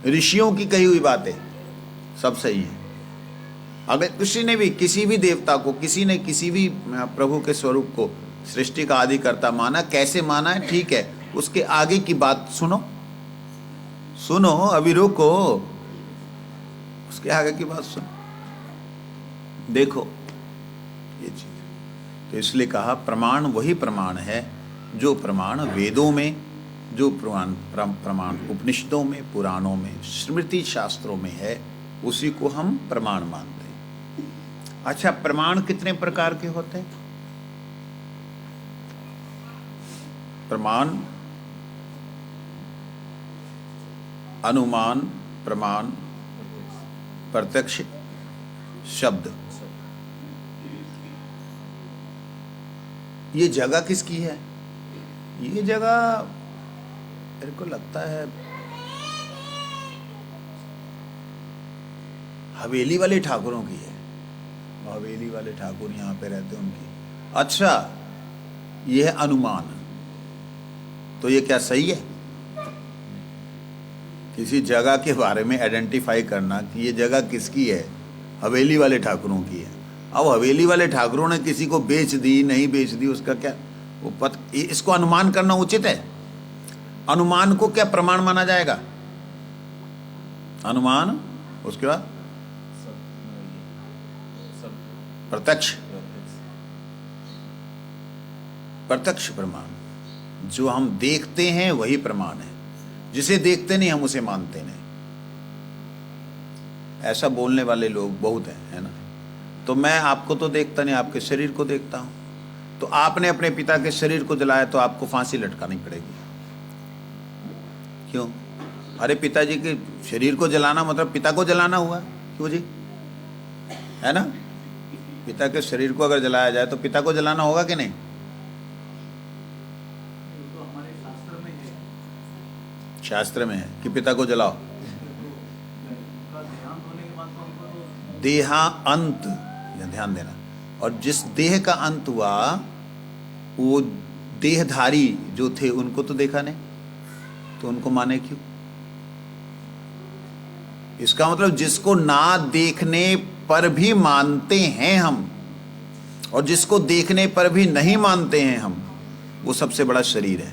ऋषियों की कही हुई बातें सब सही है। अगर किसी ने भी किसी भी देवता को, किसी ने किसी भी प्रभु के स्वरूप को सृष्टि का आदि करता माना, कैसे माना है ठीक है, उसके आगे की बात सुनो, सुनो, अभी रुको, उसके आगे की बात सुनो, देखो ये चीज। तो इसलिए कहा प्रमाण वही प्रमाण है जो प्रमाण वेदों में, जो प्रमाण उपनिषदों में, पुराणों में, स्मृति शास्त्रों में है, उसी को हम प्रमाण मानते हैं। अच्छा, प्रमाण कितने प्रकार के होते हैं? प्रमाण, अनुमान, प्रमाण, प्रत्यक्ष, शब्द। ये जगह किसकी है? ये जगह मेरे को लगता है हवेली वाले ठाकुरों की है। हवेली वाले ठाकुर यहाँ पे रहते हैं उनकी। अच्छा, ये है अनुमान। तो ये क्या सही है? किसी जगह के बारे में आइडेंटिफाई करना कि ये जगह किसकी है, हवेली वाले ठाकुरों की है। अब हवेली वाले ठाकुरों ने किसी को बेच दी, नहीं बेच दी, उसका क्या वो इसको अनुमान करना उचित है? अनुमान को क्या प्रमाण माना जाएगा? अनुमान, उसके बाद प्रत्यक्ष, प्रत्यक्ष प्रमाण। जो हम देखते हैं वही प्रमाण है, जिसे देखते नहीं हम उसे मानते नहीं। ऐसा बोलने वाले लोग बहुत हैं, है ना? तो मैं आपको तो देखता नहीं, आपके शरीर को देखता हूं। तो आपने अपने पिता के शरीर को जलाया तो आपको फांसी लटकानी पड़ेगी। क्यों? अरे पिताजी के शरीर को जलाना मतलब पिता को जलाना हुआ। क्यों जी? है ना? पिता के शरीर को अगर जलाया जाए तो पिता को जलाना होगा कि नहीं? तो हमारे शास्त्र में है, शास्त्र में है कि पिता को जलाओ। उनका देहांत होने के बाद तो उनको देहांत, ध्यान देना। और जिस देह का अंत हुआ वो देहधारी जो थे उनको तो देखा नहीं, तो उनको माने क्यों? इसका मतलब जिसको ना देखने पर भी मानते हैं हम, और जिसको देखने पर भी नहीं मानते हैं हम, वो सबसे बड़ा शरीर है।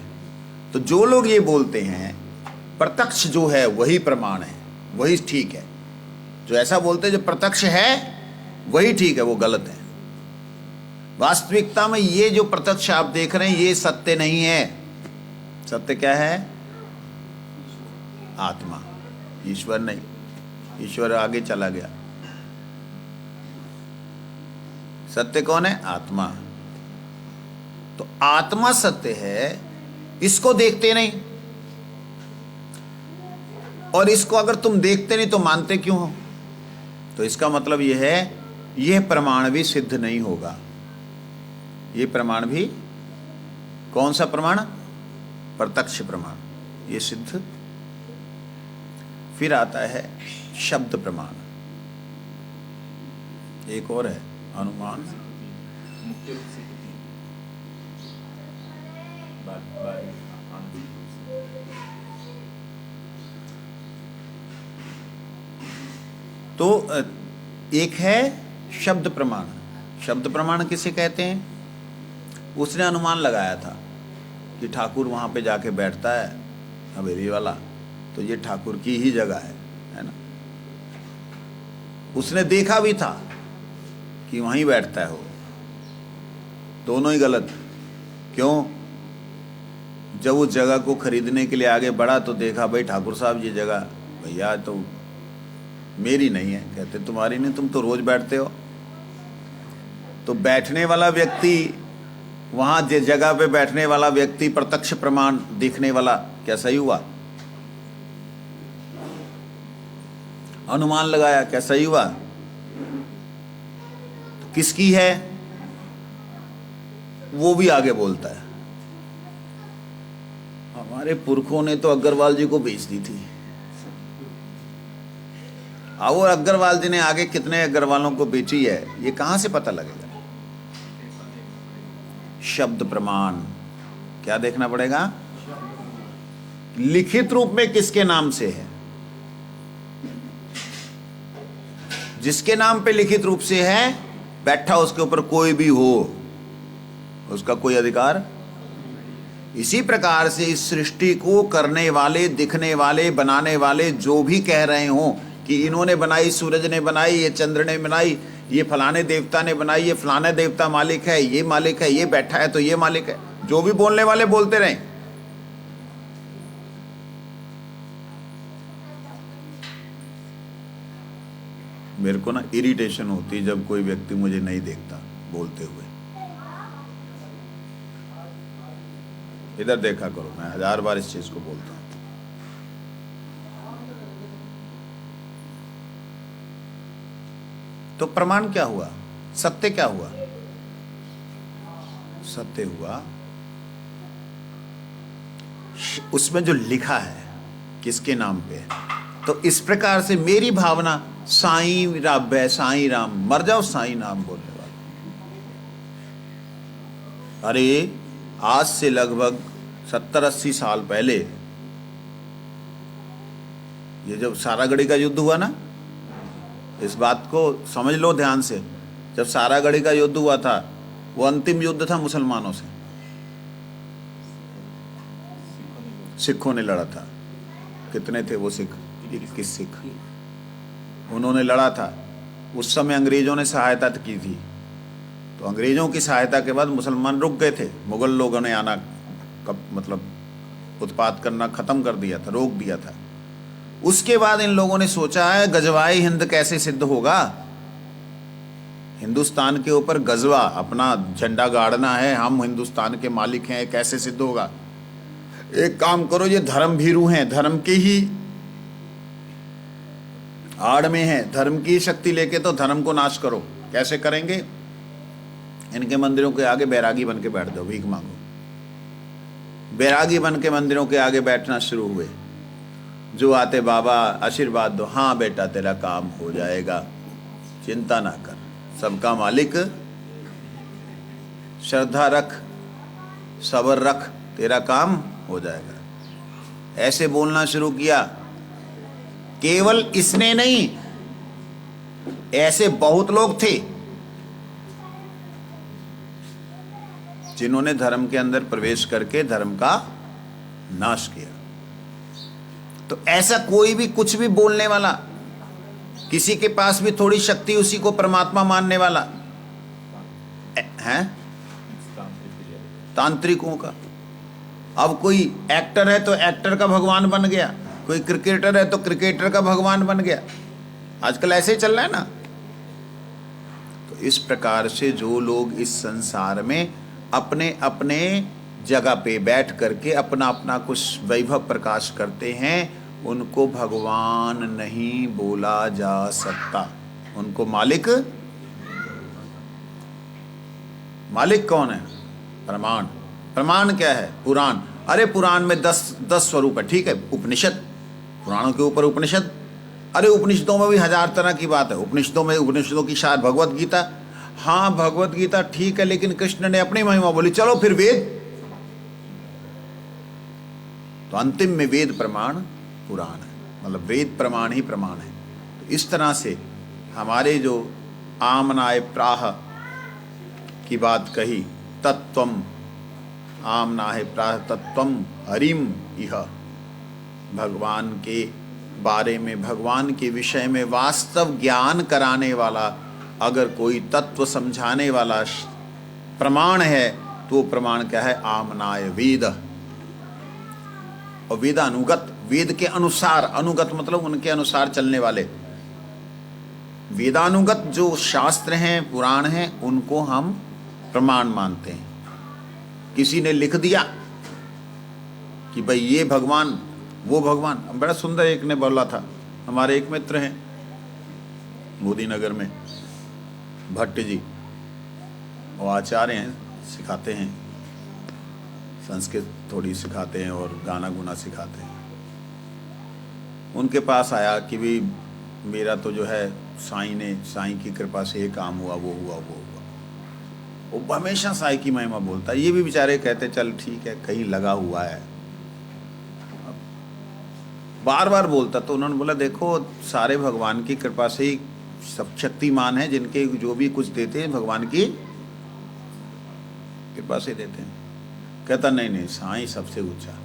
तो जो लोग ये बोलते हैं प्रत्यक्ष जो है वही प्रमाण है, वही ठीक है, जो ऐसा बोलते हैं जो प्रत्यक्ष है वही ठीक है, वो गलत है। वास्तविकता में ये जो प्रत्यक्ष आप देख रहे हैं ये सत्य नहीं है। सत्य क्या है? आत्मा, ईश्वर नहीं। ईश्वर आगे चला गया। सत्य कौन है? आत्मा। तो आत्मा सत्य है, इसको देखते नहीं। और इसको अगर तुम देखते नहीं तो मानते क्यों हो? तो इसका मतलब यह है यह प्रमाण भी सिद्ध नहीं होगा। ये प्रमाण भी, कौन सा प्रमाण? प्रत्यक्ष प्रमाण, ये सिद्ध। फिर आता है शब्द प्रमाण, एक और है अनुमान। तो एक है शब्द प्रमाण। शब्द प्रमाण किसे कहते हैं? उसने अनुमान लगाया था कि ठाकुर वहाँ पे जाके बैठता है हवेली वाला, तो ये ठाकुर की ही जगह है ना। उसने देखा भी था कि वहीं बैठता है वो। दोनों ही गलत। क्यों? जब उस जगह को खरीदने के लिए आगे बढ़ा तो देखा भाई ठाकुर साहब ये जगह भैया तो मेरी नहीं है। कहते तुम्हारी नहीं, तुम तो रोज बैठते हो। तो बैठने वाला व्यक्ति, वहां जिस जगह पे बैठने वाला व्यक्ति प्रत्यक्ष प्रमाण देखने वाला, क्या सही हुआ? अनुमान लगाया, क्या सही हुआ? तो किसकी है वो भी आगे बोलता है। हमारे पुरखों ने तो अग्रवाल जी को बेच दी थी। वो अग्रवाल जी ने आगे कितने अग्रवालों को बेची है ये कहां से पता लगेगा? शब्द प्रमाण। क्या देखना पड़ेगा? लिखित रूप में किसके नाम से है। जिसके नाम पे लिखित रूप से है, बैठा उसके ऊपर कोई भी हो, उसका कोई अधिकार। इसी प्रकार से इस सृष्टि को करने वाले, दिखने वाले, बनाने वाले जो भी कह रहे हों कि इन्होंने बनाई, सूरज ने बनाई, ये चंद्र ने बनाई, ये फलाने देवता ने बनाई, ये फलाना देवता मालिक है, ये मालिक है, ये बैठा है तो ये मालिक है, जो भी बोलने वाले बोलते रहें। मेरे को ना इरिटेशन होती है जब कोई व्यक्ति मुझे नहीं देखता बोलते हुए। इधर देखा करो, मैं 1000 बार इस चीज को बोलता हूं। तो प्रमाण क्या हुआ? सत्य क्या हुआ? सत्य हुआ उसमें जो लिखा है किसके नाम पे है। तो इस प्रकार से मेरी भावना साईं रब है, साईं राम। मर जाओ साईं नाम बोलने वाले। अरे आज से लगभग 70-80 साल पहले ये जब सारागढ़ी का युद्ध हुआ ना, इस बात को समझ लो ध्यान से। जब सारागढ़ी का युद्ध हुआ था, वो अंतिम युद्ध था मुसलमानों से। सिखों ने लड़ा था। कितने थे वो सिख? 21 सिख। उन्होंने लड़ा था। उस समय अंग्रेजों ने सहायता की थी। तो अंग्रेजों की सहायता के बाद मुसलमान रुक गए थे। मुगल लोगों ने आना मतलब उत्पात करना खत्म कर दिया था, रोक दिया था। उसके बाद इन लोगों ने सोचा है गजवाए हिंद कैसे सिद्ध होगा। हिंदुस्तान के ऊपर गजवा, अपना झंडा गाड़ना है, हम हिंदुस्तान के मालिक हैं, कैसे सिद्ध होगा। एक काम करो, ये धर्म भीरू हैं, धर्म की ही आड़ में है, धर्म की शक्ति लेके तो धर्म को नाश करो। कैसे करेंगे? इनके मंदिरों के आगे बैरागी बन के बैठ जाओ, भीख मांगो। बैरागी बन के मंदिरों के आगे बैठना शुरू हुए। जो आते बाबा आशीर्वाद दो, हाँ बेटा तेरा काम हो जाएगा, चिंता ना कर, सबका मालिक, श्रद्धा रख, सब्र रख, तेरा काम हो जाएगा। ऐसे बोलना शुरू किया। केवल इसने नहीं, ऐसे बहुत लोग थे जिन्होंने धर्म के अंदर प्रवेश करके धर्म का नाश किया। तो ऐसा कोई भी कुछ भी बोलने वाला, किसी के पास भी थोड़ी शक्ति, उसी को परमात्मा मानने वाला है। तांत्रिकों का, अब कोई एक्टर है तो एक्टर का भगवान बन गया, कोई क्रिकेटर है तो क्रिकेटर का भगवान बन गया। आजकल ऐसे ही चल रहा है ना। तो इस प्रकार से जो लोग इस संसार में अपने अपने जगह पे बैठ करके अपना अपना कुछ वैभव प्रकाश करते हैं, उनको भगवान नहीं बोला जा सकता। उनको मालिक, मालिक कौन है? प्रमाण। प्रमाण क्या है? पुराण। अरे पुराण में 10 स्वरूप है, ठीक है। उपनिषद, पुराणों के ऊपर उपनिषद। अरे उपनिषदों में भी 1000 तरह की बात है। उपनिषदों में, उपनिषदों की शायद भगवत गीता, हाँ भगवत गीता ठीक है, लेकिन कृष्ण ने अपनी महिमा बोली। चलो फिर वेद, तो अंतिम में वेद प्रमाण पुराण है, मतलब वेद प्रमाण ही प्रमाण है। तो इस तरह से हमारे जो आमनाय प्राह की बात कही, तत्वम आमनाय प्राह तत्वम हरिम इह, भगवान के बारे में, भगवान के विषय में वास्तव ज्ञान कराने वाला अगर कोई तत्व समझाने वाला प्रमाण है तो वो प्रमाण क्या है? आमनाय वेद। और वेदानुगत, वेद के अनुसार, अनुगत मतलब उनके अनुसार चलने वाले, वेदानुगत जो शास्त्र हैं, पुराण हैं, उनको हम प्रमाण मानते हैं। किसी ने लिख दिया कि भाई ये भगवान वो भगवान, बड़ा सुंदर एक ने बोला था, हमारे एक मित्र हैं मोदी नगर में, भट्ट जी, वो आचार्य हैं, सिखाते हैं, संस्कृत थोड़ी सिखाते हैं और गाना गुना सिखाते हैं। उनके पास आया कि भी मेरा तो जो है साईं की कृपा से ये काम हुआ, वो हुआ, वो हुआ। वो हमेशा साईं की महिमा बोलता है। ये भी बेचारे कहते चल ठीक है, कहीं लगा हुआ है, बार बार बोलता। तो उन्होंने बोला देखो, सारे भगवान की कृपा से ही सब शक्तिमान है, जिनके जो भी कुछ देते हैं भगवान की कृपा से देते हैं। कहता नहीं नहीं, साईं सबसे ऊंचा।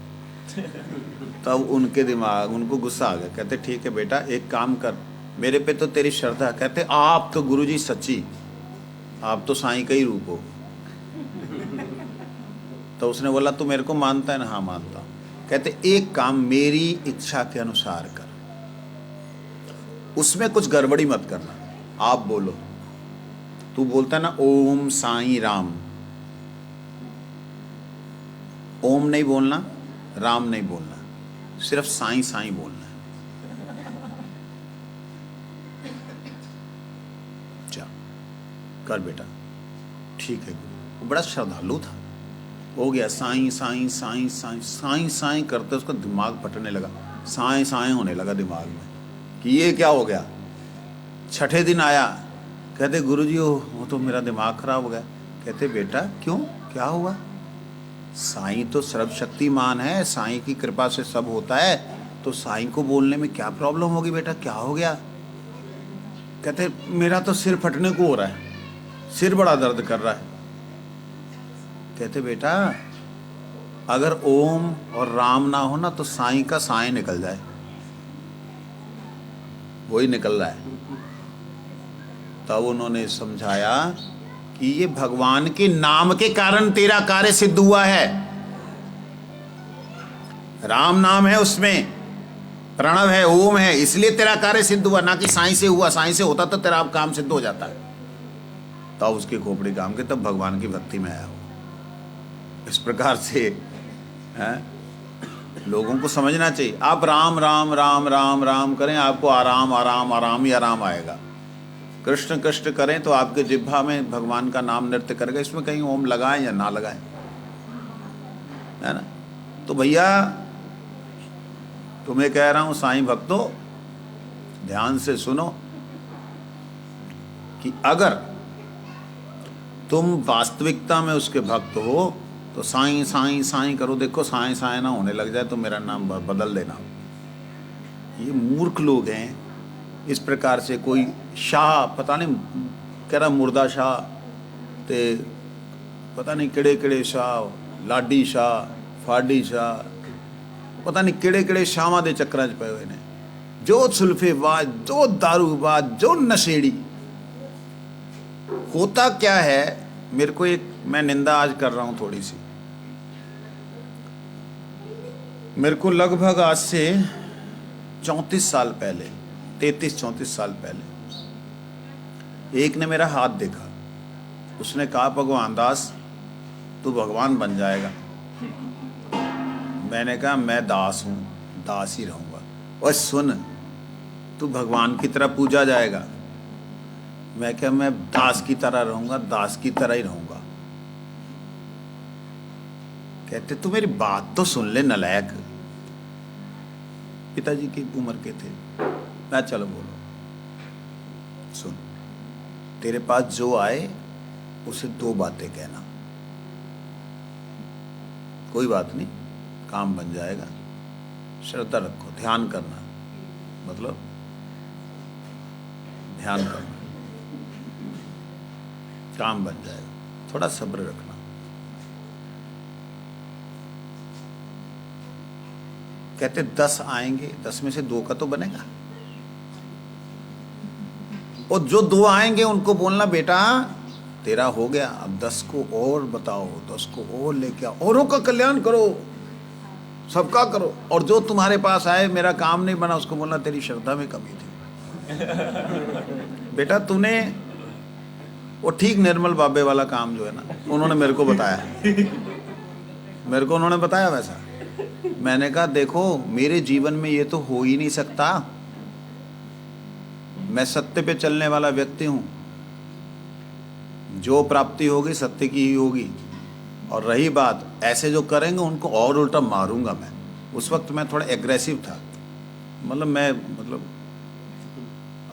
तब उनके दिमाग, उनको गुस्सा आ गया। कहते ठीक है बेटा, एक काम कर, मेरे पे तो तेरी श्रद्धा। कहते आप तो गुरुजी सच्ची, आप तो साईं का ही रूप हो। तो उसने बोला तू मेरे को मानता है ना? हाँ मानता हूं। कहते एक काम मेरी इच्छा के अनुसार कर, उसमें कुछ गड़बड़ी मत करना। आप बोलो, तू बोलता है ना ओम साईं राम, ओम नहीं बोलना, राम नहीं बोलना, सिर्फ साईं साईं बोलना है। जा कर बेटा, ठीक है। वो बड़ा श्रद्धालु था, हो गया साईं साईं साईं साईं साईं साईं करते उसका दिमाग फटने लगा, साईं साईं होने लगा दिमाग में कि ये क्या हो गया। छठे दिन आया, कहते गुरुजी वो तो मेरा दिमाग खराब हो गया। कहते बेटा क्यों, क्या हुआ? साईं तो सर्वशक्तिमान है, साईं की कृपा से सब होता है, तो साईं को बोलने में क्या प्रॉब्लम होगी बेटा, क्या हो गया? कहते मेरा तो सिर फटने को हो रहा है, सिर बड़ा दर्द कर रहा है। कहते बेटा अगर ओम और राम ना हो ना तो साईं का साईं निकल जाए, वही निकल रहा है। तब उन्होंने समझाया कि ये भगवान के नाम के कारण तेरा कार्य सिद्ध हुआ है। राम नाम है, उसमें प्रणव है, ओम है, इसलिए तेरा कार्य सिद्ध हुआ, ना कि साईं से हुआ। साईं से होता तो तेरा काम सिद्ध हो जाता है। तब उसकी खोपड़ी काम के, तब भगवान की भक्ति में आया हो। इस प्रकार से लोगों को समझना चाहिए। आप राम राम राम राम राम करें, आपको आराम आराम आराम ही आराम आएगा। कृष्ण कृष्ण करें तो आपके जिह्वा में भगवान का नाम नृत्य करेगा। इसमें कहीं ओम लगाएं या ना लगाएं, है ना। तो भैया तुम्हें कह रहा हूं साईं भक्तों, ध्यान से सुनो कि अगर तुम वास्तविकता में उसके भक्त हो तो साईं साईं साईं करो। देखो साईं साईं ना होने लग जाए तो मेरा नाम बदल देना। ये मूर्ख लोग हैं। इस प्रकार से कोई शाह, पता नहीं कह रहा मुर्दा शाह, ते पता नहीं किड़े किड़े शाह, लाडी शाह, फाडी शाह, पता नहीं किड़े किड़े शाहां दे चक्करां च पए हुए ने। जो सुल्फेबाज, जो दारूबाज, जो नशेड़ी। होता क्या है, मेरे को एक, मैं निंदा आज कर रहा हूं थोड़ी सी। मेरे को लगभग आज से 34 साल पहले, 33-34 साल पहले एक ने मेरा हाथ देखा। उसने कहा भगवान दास तू भगवान बन जाएगा। मैंने कहा मैं दास हूँ, दास ही रहूँगा। और सुन, तू भगवान की तरह पूजा जाएगा। मैं क्या, मैं दास की तरह रहूँगा, दास की तरह ही रहूँगा। कहते तू मेरी बात तो सुन ले नलायक। पिताजी की उम्र के थे। मैं चलो बोलो, सुन, तेरे पास जो आए उसे 2 बातें कहना, कोई बात नहीं, काम बन जाएगा। श्रद्धा रखो, ध्यान करना, मतलब ध्यान करना, काम बन जाएगा। थोड़ा सब्र रखना। कहते 10 आएंगे, 10 में से 2 का तो बनेगा। और जो 2 आएंगे उनको बोलना बेटा तेरा हो गया, अब 10 को और बताओ, 10 को और लेके आओ, औरों का कल्याण करो, सबका करो। और जो तुम्हारे पास आए मेरा काम नहीं बना, उसको बोलना तेरी श्रद्धा में कमी थी। बेटा तूने वो ठीक निर्मल बाबे वाला काम जो है ना, उन्होंने मेरे को बताया, मेरे को उन्होंने बताया वैसा। मैंने कहा देखो मेरे जीवन में ये तो हो ही नहीं सकता, मैं सत्य पे चलने वाला व्यक्ति हूं, जो प्राप्ति होगी सत्य की ही होगी। और रही बात ऐसे जो करेंगे उनको और उल्टा मारूंगा मैं। उस वक्त मैं थोड़ा एग्रेसिव था, मतलब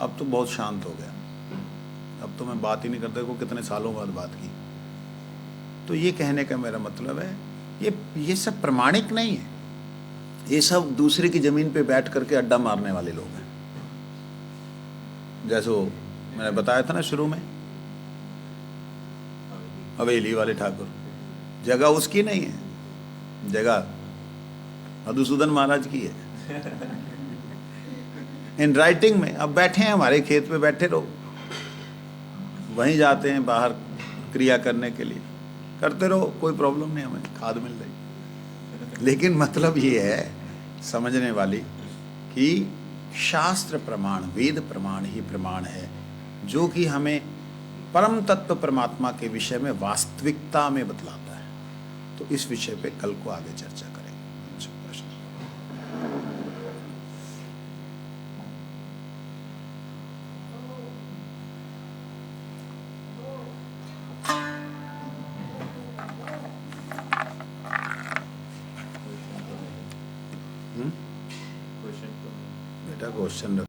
अब तो बहुत शांत हो गया, अब तो मैं बात ही नहीं करता को कितने सालों बाद बात की। तो ये कहने का मेरा मतलब है ये सब प्रमाणिक नहीं है, ये सब दूसरे की जमीन पे बैठ करके अड्डा मारने वाले लोग हैं। जैसे मैंने बताया था ना शुरू में, हवेली वाले ठाकुर, जगह उसकी नहीं है, जगह मधुसूदन महाराज की है। इन राइटिंग में अब बैठे हैं हमारे खेत पे, बैठे रहो, वहीं जाते हैं बाहर क्रिया करने के लिए, करते रहो, कोई प्रॉब्लम नहीं, हमें खाद मिल रही। लेकिन मतलब ये है समझने वाली कि शास्त्र प्रमाण, वेद प्रमाण ही प्रमाण है जो कि हमें परम तत्व परमात्मा के विषय में वास्तविकता में बतलाता है। तो इस विषय पे कल को आगे चर्चा करेंगे। प्रश्न बेटा क्वेश्चन